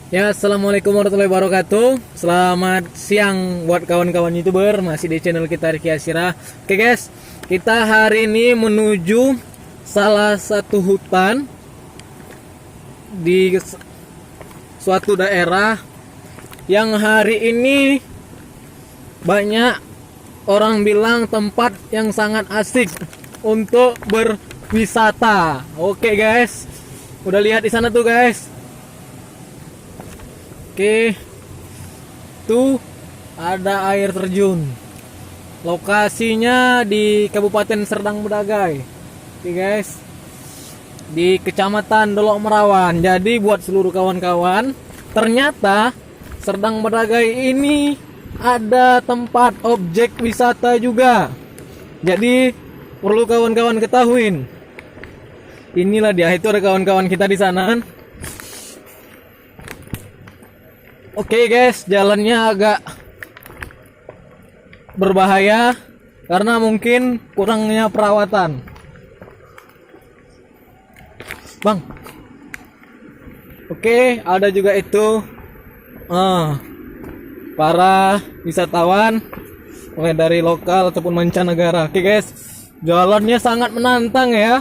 Ya, assalamualaikum warahmatullahi wabarakatuh. Selamat siang buat kawan-kawan youtuber, masih di channel kita Riki Asyira. Oke guys, kita hari ini menuju salah satu hutan di suatu daerah yang hari ini banyak orang bilang tempat yang sangat asik untuk berwisata. Oke guys, udah lihat di sana tuh guys. Oke, tuh ada air terjun. Lokasinya di Kabupaten Serdang Bedagai. Oke guys, di Kecamatan Dolok Merawan. Jadi buat seluruh kawan-kawan, ternyata Serdang Bedagai ini ada tempat objek wisata juga. Jadi perlu kawan-kawan ketahuin. Inilah dia, itu ada kawan-kawan kita di sana. Oke guys, jalannya agak berbahaya karena mungkin kurangnya perawatan. Bang. Oke, ada juga itu para wisatawan mulai dari lokal ataupun mancanegara. Oke guys, jalannya sangat menantang ya.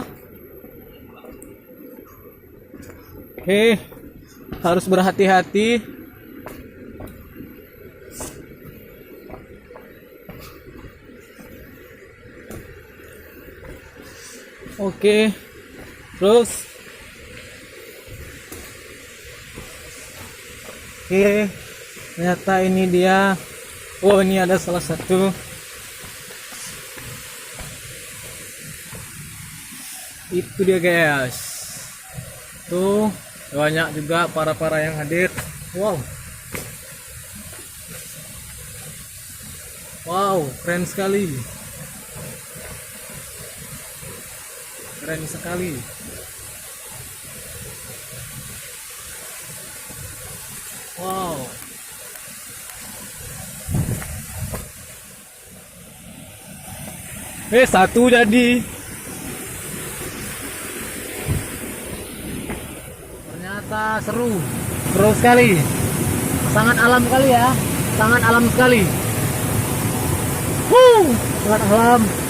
Oke, harus berhati-hati. Oke, terus oke, ternyata ini dia. Oh, ini ada salah satu. Itu dia guys. Tuh banyak juga para yang hadir. Wow, wow, keren sekali. Keren sekali. Wow. Satu jadi. Ternyata seru. Seru sekali. Sangat alam kali ya. Sangat alam sekali. Sangat alam.